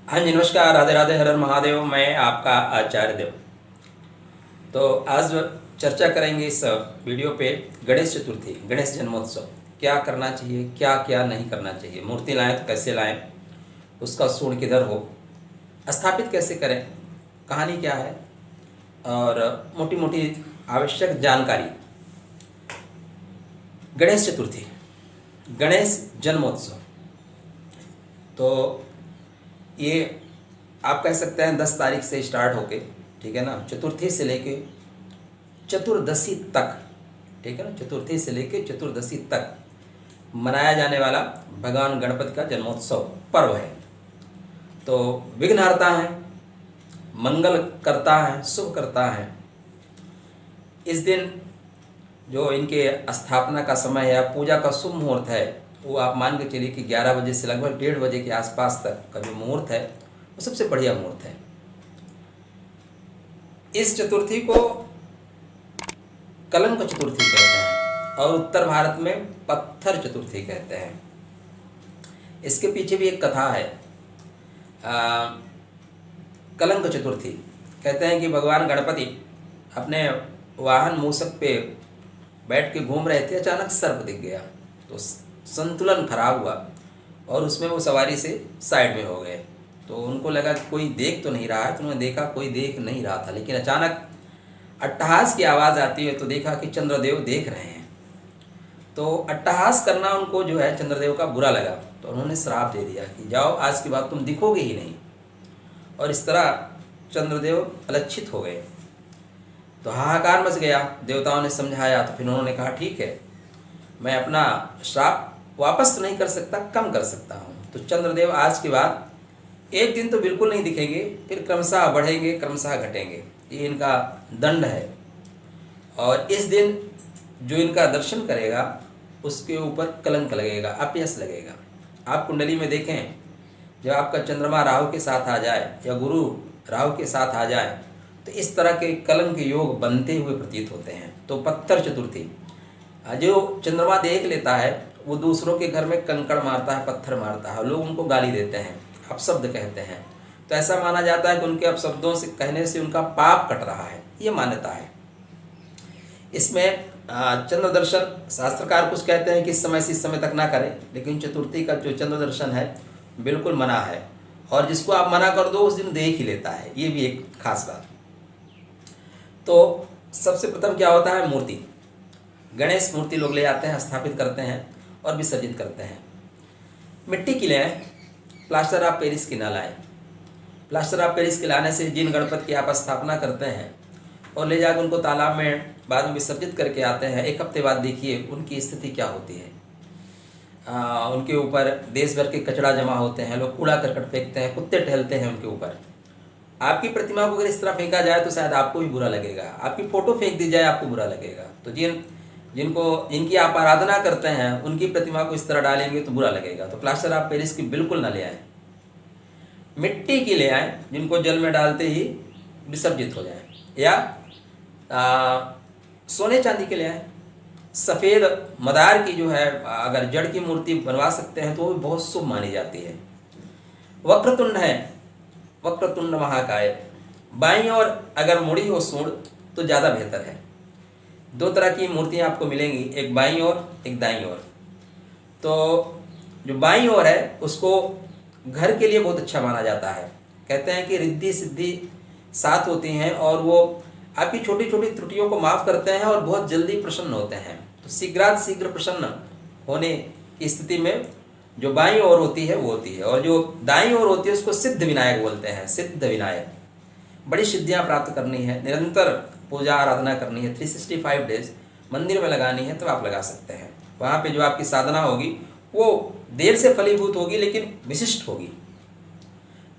हाँ जी, नमस्कार, राधे राधे, हर हर महादेव। मैं आपका आचार्य देव। तो आज चर्चा करेंगे इस वीडियो पे गणेश चतुर्थी, गणेश जन्मोत्सव। क्या करना चाहिए, क्या क्या नहीं करना चाहिए, मूर्ति लाएं तो कैसे लाएं, उसका सूंड किधर हो, स्थापित कैसे करें, कहानी क्या है, और मोटी मोटी आवश्यक जानकारी। गणेश चतुर्थी, गणेश जन्मोत्सव, तो ये आप कह सकते हैं 10 तारीख से स्टार्ट होके, ठीक है ना, चतुर्थी से लेके चतुर्दशी तक, ठीक है ना, चतुर्थी से लेके चतुर्दशी तक मनाया जाने वाला भगवान गणपति का जन्मोत्सव पर्व है। तो विघ्नहर्ता है, मंगल करता है, शुभ करता है। इस दिन जो इनके स्थापना का समय है, पूजा का शुभ मुहूर्त है, वो आप मान के चलिए कि 11 बजे से लगभग 1:30 बजे के आसपास तक का जो मुहूर्त है वो सबसे बढ़िया मुहूर्त है। इस चतुर्थी को कलंक चतुर्थी कहते हैं और उत्तर भारत में पत्थर चतुर्थी कहते हैं। इसके पीछे भी एक कथा है। कलंक चतुर्थी कहते हैं कि भगवान गणपति अपने वाहन मूषक पे बैठ के घूम रहे थे, अचानक सर्प दिख गया तो संतुलन खराब हुआ और उसमें वो सवारी से साइड में हो गए। तो उनको लगा कि कोई देख तो नहीं रहा है, तो उन्होंने देखा कोई देख नहीं रहा था, लेकिन अचानक अट्टहास की आवाज़ आती है तो देखा कि चंद्रदेव देख रहे हैं। तो अट्टहास करना उनको जो है चंद्रदेव का बुरा लगा, तो उन्होंने श्राप दे दिया कि जाओ, आज के बाद तुम दिखोगे ही नहीं। और इस तरह चंद्रदेव अलक्षित हो गए। तो हाहाकार मच गया। देवताओं ने समझाया तो फिर उन्होंने कहा ठीक है, मैं अपना श्राप वापस तो नहीं कर सकता, कम कर सकता हूँ। तो चंद्रदेव आज के बाद एक दिन तो बिल्कुल नहीं दिखेंगे, फिर क्रमशः बढ़ेंगे, क्रमशः घटेंगे। ये इनका दंड है। और इस दिन जो इनका दर्शन करेगा उसके ऊपर कलंक लगेगा, अपयश लगेगा। आप कुंडली में देखें, जब आपका चंद्रमा राहु के साथ आ जाए या गुरु राहु के साथ आ जाए तो इस तरह के कलंक योग बनते हुए प्रतीत होते हैं। तो पत्थर चतुर्थी, जो चंद्रमा देख लेता है वो दूसरों के घर में कंकड़ मारता है, पत्थर मारता है, लोग उनको गाली देते हैं, अपशब्द कहते हैं। तो ऐसा माना जाता है कि उनके अपशब्दों से कहने से उनका पाप कट रहा है, ये मान्यता है। इसमें चंद्र दर्शन, शास्त्रकार कुछ कहते हैं कि इस समय से इस समय तक ना करें, लेकिन चतुर्थी का जो चंद्र दर्शन है बिल्कुल मना है। और जिसको आप मना कर दो उस दिन देख ही लेता है, ये भी एक खास बात। तो सबसे प्रथम क्या होता है, मूर्ति, गणेश मूर्ति लोग ले आते हैं, स्थापित करते हैं और विसर्जित करते हैं। मिट्टी की लें, प्लास्टर ऑफ पेरिस की ना लाएं। प्लास्टर ऑफ पेरिस के लाने से जिन गणपति की आप स्थापना करते हैं और ले जाकर उनको तालाब में बाद में विसर्जित करके आते हैं, 1 हफ्ते बाद देखिए उनकी स्थिति क्या होती है। उनके ऊपर देश भर के कचरा जमा होते हैं, लोग कूड़ा करकट फेंकते हैं, कुत्ते टहलते हैं उनके ऊपर। आपकी प्रतिमा को अगर इस तरह फेंका जाए तो शायद आपको भी बुरा लगेगा, आपकी फ़ोटो फेंक दी जाए आपको बुरा लगेगा। तो जिनकी आप आराधना करते हैं उनकी प्रतिमा को इस तरह डालेंगे तो बुरा लगेगा। तो प्लास्टर ऑफ पेरिस की बिल्कुल ना ले आएँ। मिट्टी की ले आएँ जिनको जल में डालते ही विसर्जित हो जाए, या सोने चांदी के ले आएँ। सफ़ेद मदार की जो है अगर जड़ की मूर्ति बनवा सकते हैं तो वो भी बहुत शुभ मानी जाती है। वक्रतुंड है, वक्रतुंड महाकाय, बाईं ओर अगर मुड़ी हो सूंड तो ज़्यादा बेहतर है। 2 तरह की मूर्तियाँ आपको मिलेंगी, एक बाईं ओर एक दाईं ओर। तो जो बाईं ओर है उसको घर के लिए बहुत अच्छा माना जाता है। कहते हैं कि रिद्धि सिद्धि साथ होती हैं और वो आपकी छोटी छोटी त्रुटियों को माफ़ करते हैं और बहुत जल्दी प्रसन्न होते हैं। तो शीघ्रात शीघ्र प्रसन्न होने की स्थिति में जो बाईं ओर होती है वो होती है, और जो दाईं ओर होती है उसको सिद्ध विनायक बोलते हैं। सिद्ध विनायक, बड़ी सिद्धियां प्राप्त करनी है, निरंतर पूजा आराधना करनी है, 365 डेज मंदिर में लगानी है, तब आप लगा सकते हैं। वहाँ पे जो आपकी साधना होगी वो देर से फलीभूत होगी लेकिन विशिष्ट होगी।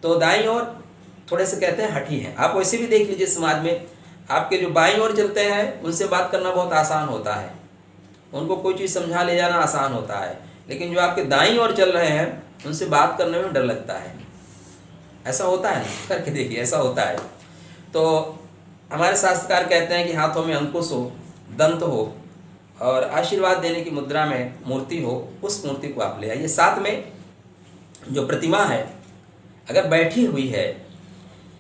तो दाईं ओर थोड़े से कहते हैं हठी हैं। आप वैसे भी देख लीजिए, समाज में आपके जो बाईं ओर चलते हैं उनसे बात करना बहुत आसान होता है, उनको कोई चीज़ समझा ले जाना आसान होता है, लेकिन जो आपके दाईं ओर चल रहे हैं उनसे बात करने में डर लगता है। ऐसा होता है ना, करके देखिए, ऐसा होता है। तो हमारे शास्त्रकार कहते हैं कि हाथों में अंकुश हो, दंत हो और आशीर्वाद देने की मुद्रा में मूर्ति हो, उस मूर्ति को आप ले आइए। साथ में जो प्रतिमा है अगर बैठी हुई है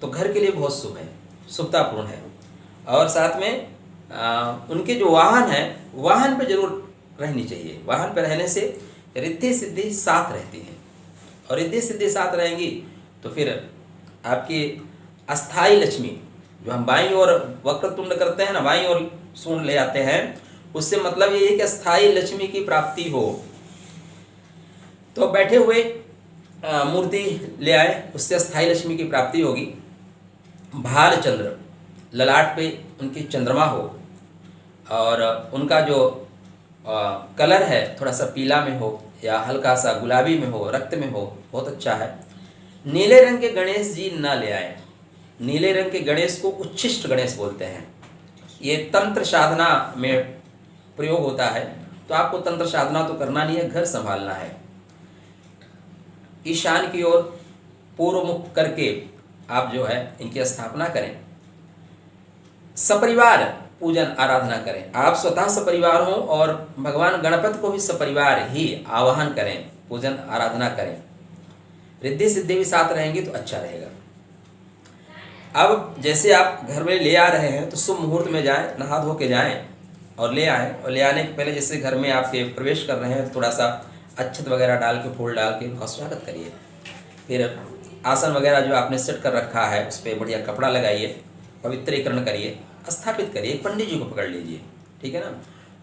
तो घर के लिए बहुत शुभ है, शुभतापूर्ण है। और साथ में उनके जो वाहन है, वाहन पे जरूर रहनी चाहिए। वाहन पे रहने से रिद्धि सिद्धि साथ रहती है, और रिद्धि सिद्धि साथ रहेंगी तो फिर आपकी अस्थाई लक्ष्मी, जो हम बाईं ओर वक्रतुंड करते हैं ना, बाईं ओर सूंड ले आते हैं, उससे मतलब ये है कि अस्थाई लक्ष्मी की प्राप्ति हो। तो बैठे हुए मूर्ति ले आए, उससे अस्थाई लक्ष्मी की प्राप्ति होगी। भाल चंद्र, ललाट पे उनकी चंद्रमा हो, और उनका जो कलर है थोड़ा सा पीला में हो या हल्का सा गुलाबी में हो, रक्त में हो, बहुत अच्छा है। नीले रंग के गणेश जी ना ले आए। नीले रंग के गणेश को उच्छिष्ट गणेश बोलते हैं। ये तंत्र साधना में प्रयोग होता है, तो आपको तंत्र साधना तो करना नहीं है, घर संभालना है। ईशान की ओर पूर्व मुख करके आप जो है इनकी स्थापना करें। सपरिवार पूजन आराधना करें। आप स्वतः सपरिवार हों और भगवान गणपति को भी सपरिवार ही आवाहन करें, पूजन आराधना करें। रिद्धि सिद्धि भी साथ रहेंगी तो अच्छा रहेगा। अब जैसे आप घर में ले आ रहे हैं तो शुभ मुहूर्त में जाएं, नहा धो के जाएं और ले आएँ। और ले आने के पहले जैसे घर में आपके प्रवेश कर रहे हैं, थोड़ा सा अक्षत वगैरह डाल के, फूल डाल के उनका स्वागत करिए। फिर आसन वगैरह जो आपने सेट कर रखा है उस पर बढ़िया कपड़ा लगाइए, पवित्रीकरण करिए, स्थापित करिए। एक पंडित जी को पकड़ लीजिए, ठीक है ना,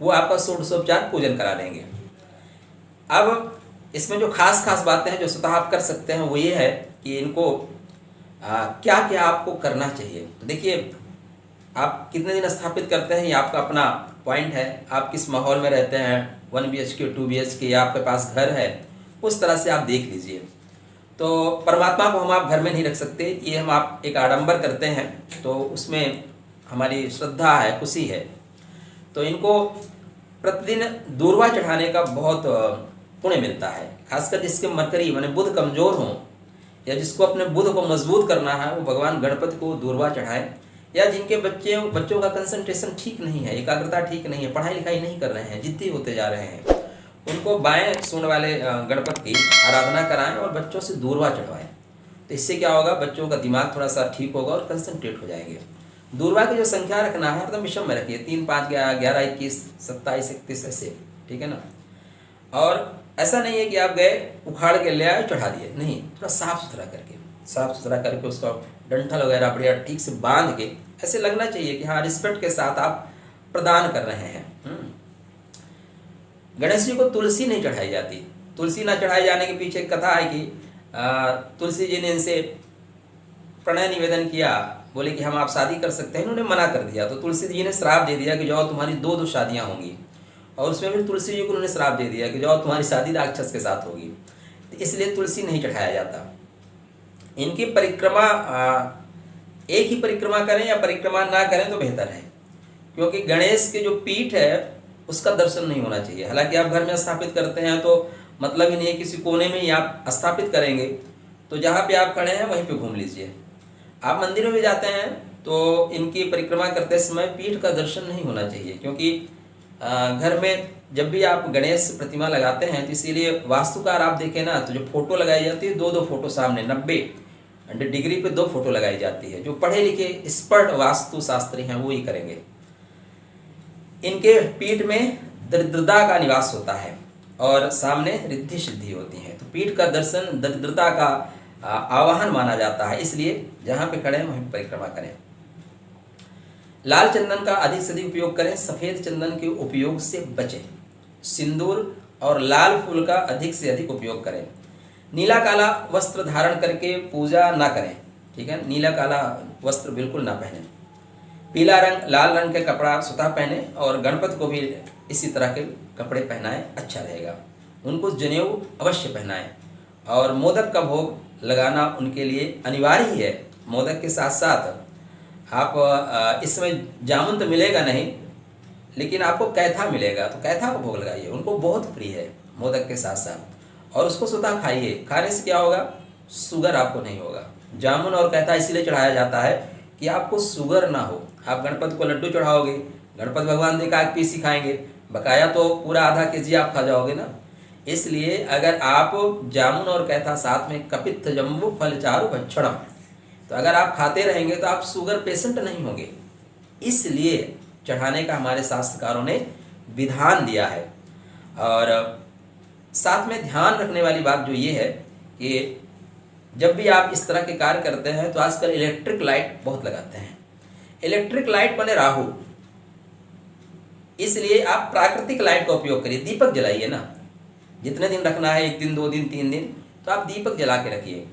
वो आपका षोडशोपचार पूजन करा देंगे। अब इसमें जो खास खास बातें हैं जो स्वतः आप कर सकते हैं वो ये है कि इनको क्या क्या आपको करना चाहिए। तो देखिए, आप कितने दिन स्थापित करते हैं ये आपका अपना पॉइंट है। आप किस माहौल में रहते हैं, 1 BHK 2 BHK या आपके पास घर है, उस तरह से आप देख लीजिए। तो परमात्मा को हम आप घर में नहीं रख सकते, ये हम आप एक आडंबर करते हैं, तो उसमें हमारी श्रद्धा है, खुशी है। तो इनको प्रतिदिन दूर्वा चढ़ाने का बहुत पुण्य मिलता है। खासकर जिसके मरकरी माने बुध कमजोर हों, या जिसको अपने बुध को मजबूत करना है, वो भगवान गणपति को दूर्वा चढ़ाएं। या जिनके बच्चों का कंसंट्रेशन ठीक नहीं है, एकाग्रता ठीक नहीं है, पढ़ाई लिखाई नहीं कर रहे हैं, जिद्दी होते जा रहे हैं, उनको बाएं सूंड वाले गणपति की आराधना कराएं और बच्चों से दूर्वा चढ़वाएं। तो इससे क्या होगा, बच्चों का दिमाग थोड़ा सा ठीक होगा और कंसंट्रेट हो जाएंगे। दूर्वा की जो संख्या रखना है एकदम विषम में रखिए, 3 5 11 21 27 31 ऐसे, ठीक है ना। और ऐसा नहीं है कि आप गए उखाड़ के ले आए चढ़ा दिए, नहीं, थोड़ा साफ सुथरा करके उसका डंठल वगैरह बढ़िया ठीक से बांध के ऐसे लगना चाहिए कि हाँ रिस्पेक्ट के साथ आप प्रदान कर रहे हैं। गणेश जी को तुलसी नहीं चढ़ाई जाती। तुलसी ना चढ़ाए जाने के पीछे कथा है कि तुलसी जी ने इनसे प्रणय निवेदन किया, बोले कि हम आप शादी कर सकते हैं, इन्होंने मना कर दिया। तो तुलसी जी ने श्राप दे दिया कि जाओ तुम्हारी 2 शादियां होंगी, और उसमें भी तुलसी जी को उन्होंने श्राप दे दिया कि जाओ तुम्हारी शादी राक्षस के साथ होगी। तो इसलिए तुलसी नहीं चढ़ाया जाता। इनकी परिक्रमा एक ही परिक्रमा करें या परिक्रमा ना करें तो बेहतर है, क्योंकि गणेश की जो पीठ है उसका दर्शन नहीं होना चाहिए। हालांकि आप घर में स्थापित करते हैं तो मतलब ही नहीं है, किसी कोने में ही आप स्थापित करेंगे तो जहाँ पे आप खड़े हैं वहीं पे घूम लीजिए। आप मंदिरों में जाते हैं तो इनकी परिक्रमा करते समय पीठ का दर्शन नहीं होना चाहिए, क्योंकि घर में जब भी आप गणेश प्रतिमा लगाते हैं तो इसीलिए वास्तुकार आप देखें ना, तो जो फोटो लगाई जाती है 2 फोटो सामने 90 डिग्री पे 2 फोटो लगाई जाती है। जो पढ़े लिखे एक्सपर्ट वास्तु शास्त्री हैं वो ही करेंगे। इनके पीठ में दरिद्रता का निवास होता है और सामने रिद्धि सिद्धि होती है। तो पीठ का दर्शन दरिद्रता का आवाहन माना जाता है, इसलिए जहाँ पे खड़े हैं वहीं परिक्रमा करें। लाल चंदन का अधिक से अधिक उपयोग करें, सफ़ेद चंदन के उपयोग से बचें। सिंदूर और लाल फूल का अधिक से अधिक उपयोग करें। नीला काला वस्त्र धारण करके पूजा ना करें, ठीक है, नीला काला वस्त्र बिल्कुल ना पहने। पीला रंग लाल रंग के कपड़ा स्वतः पहने और गणपति को भी इसी तरह के कपड़े पहनाएं, अच्छा रहेगा। उनको जनेऊ अवश्य पहनाएं और मोदक का भोग लगाना उनके लिए अनिवार्य ही है। मोदक के साथ साथ आप इस समय जामुन तो मिलेगा नहीं, लेकिन आपको कैथा मिलेगा, तो कैथा को भोग लगाइए, उनको बहुत प्रिय है मोदक के साथ साथ, और उसको स्वतः खाइए। खाने से क्या होगा, शुगर आपको नहीं होगा। जामुन और कैथा इसलिए चढ़ाया जाता है कि आपको शुगर ना हो। आप गणपति को लड्डू चढ़ाओगे, गणपति भगवान देखा 1 पीस ही खाएंगे, बकाया तो पूरा आधा केजी आप खा जाओगे ना। इसलिए अगर आप जामुन और कैथा साथ में कपित्थ जम्बू फल चारु भक्षणम, तो अगर आप खाते रहेंगे तो आप शुगर पेशेंट नहीं होंगे। इसलिए चढ़ाने का हमारे शास्त्रकारों ने विधान दिया है। और साथ में ध्यान रखने वाली बात जो ये है कि जब भी आप इस तरह के कार्य करते हैं तो आजकल इलेक्ट्रिक लाइट बहुत लगाते हैं। इलेक्ट्रिक लाइट बने राहु, इसलिए आप प्राकृतिक लाइट का उपयोग करिए। दीपक जलाइए ना, जितने दिन रखना है, 1 दिन 2 दिन 3 दिन, तो आप दीपक जला के रखिए।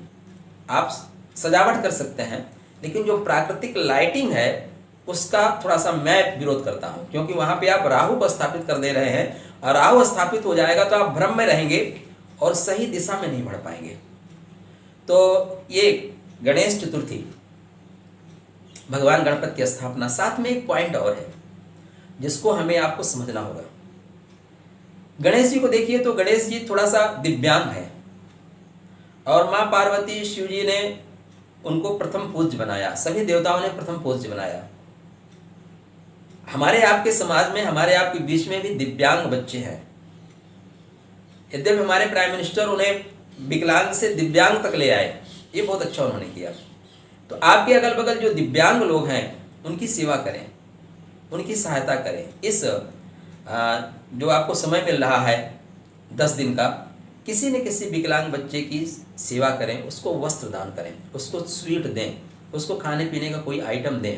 आप सजावट कर सकते हैं, लेकिन जो प्राकृतिक लाइटिंग है उसका थोड़ा सा मैं विरोध करता हूं, क्योंकि वहां पे आप राहु को स्थापित कर दे रहे हैं, और राहु स्थापित हो जाएगा तो आप भ्रम में रहेंगे और सही दिशा में नहीं बढ़ पाएंगे। तो ये गणेश चतुर्थी, भगवान गणपति की स्थापना। साथ में एक पॉइंट और है जिसको हमें आपको समझना होगा। गणेश जी को देखिए तो गणेश जी थोड़ा सा दिव्यांग है, और माँ पार्वती शिव जी ने उनको प्रथम पूज्य बनाया, सभी देवताओं ने प्रथम पूज्य बनाया। हमारे आपके समाज में, हमारे आपके बीच में भी दिव्यांग बच्चे हैं। यद्यपि हमारे प्राइम मिनिस्टर उन्हें विकलांग से दिव्यांग तक ले आए, ये बहुत अच्छा उन्होंने किया। तो आपके अगल बगल जो दिव्यांग लोग हैं उनकी सेवा करें, उनकी सहायता करें। इस जो आपको समय मिल रहा है 10 दिन का, किसी न किसी विकलांग बच्चे की सेवा करें, उसको वस्त्र दान करें, उसको स्वीट दें, उसको खाने पीने का कोई आइटम दें।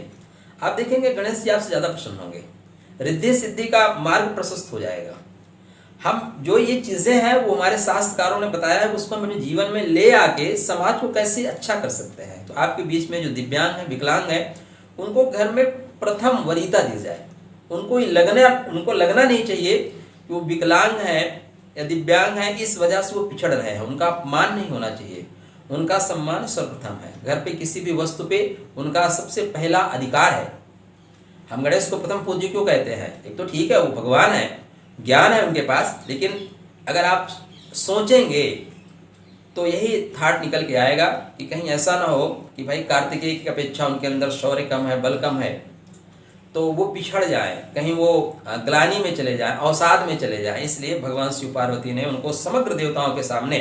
आप देखेंगे गणेश जी आपसे ज़्यादा प्रसन्न होंगे, रिद्धि सिद्धि का मार्ग प्रशस्त हो जाएगा। हम जो ये चीज़ें हैं वो हमारे शास्त्रकारों ने बताया है, उसको हम अपने जीवन में ले आके समाज को कैसे अच्छा कर सकते हैं। तो आपके बीच में जो दिव्यांग हैं, विकलांग हैं, उनको घर में प्रथम वरीयता दी जाए। उनको लगना नहीं चाहिए कि वो विकलांग हैं या दिव्यांग हैं, इस वजह से वो पिछड़ रहे हैं। उनका अपमान नहीं होना चाहिए, उनका सम्मान सर्वप्रथम है। घर पे किसी भी वस्तु पे उनका सबसे पहला अधिकार है। हम गणेश को प्रथम पूज्य क्यों कहते हैं? एक तो ठीक है वो भगवान है, ज्ञान है उनके पास, लेकिन अगर आप सोचेंगे तो यही थाट निकल के आएगा कि कहीं ऐसा ना हो कि भाई कार्तिकेय की अपेक्षा उनके अंदर शौर्य कम है, बल कम है, तो वो पिछड़ जाए, कहीं वो ग्लानि में चले जाए, अवसाद में चले जाए। इसलिए भगवान शिव पार्वती ने उनको समग्र देवताओं के सामने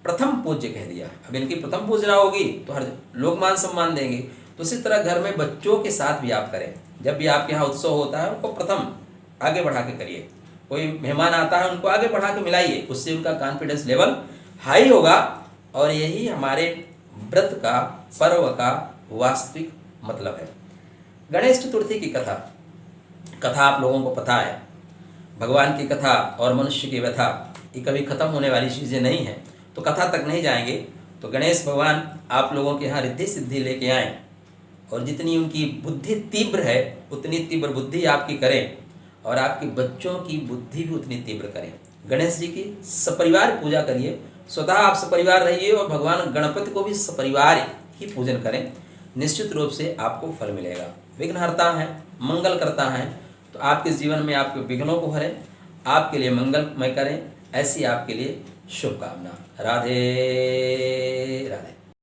प्रथम पूज्य कह दिया। अब इनकी प्रथम पूजना होगी तो हर लोग मान सम्मान देंगे। तो इसी तरह घर में बच्चों के साथ भी आप करें। जब भी आपके यहाँ उत्सव होता है उनको प्रथम आगे बढ़ा के करिए। कोई मेहमान आता है उनको आगे बढ़ा के मिलाइए, उससे उनका कॉन्फिडेंस लेवल हाई होगा। और यही हमारे व्रत का, पर्व का वास्तविक मतलब है। गणेश चतुर्थी की कथा आप लोगों को पता है। भगवान की कथा और मनुष्य की व्यथा ये कभी खत्म होने वाली चीज़ें नहीं हैं, तो कथा तक नहीं जाएंगे। तो गणेश भगवान आप लोगों के यहाँ रिद्धि सिद्धि लेके आएँ, और जितनी उनकी बुद्धि तीव्र है उतनी तीव्र बुद्धि आपकी करें, और आपके बच्चों की बुद्धि भी उतनी तीव्र करें। गणेश जी की सपरिवार पूजा करिए, स्वतः आप सपरिवार रहिए, और भगवान गणपति को भी सपरिवार ही पूजन करें। निश्चित रूप से आपको फल मिलेगा। विघ्नहर्ता हैं, मंगल करता हैं, तो आपके जीवन में आपके विघ्नों को हरें, आपके लिए मंगलमय करें, ऐसी आपके लिए शुभकामना। राधे राधे।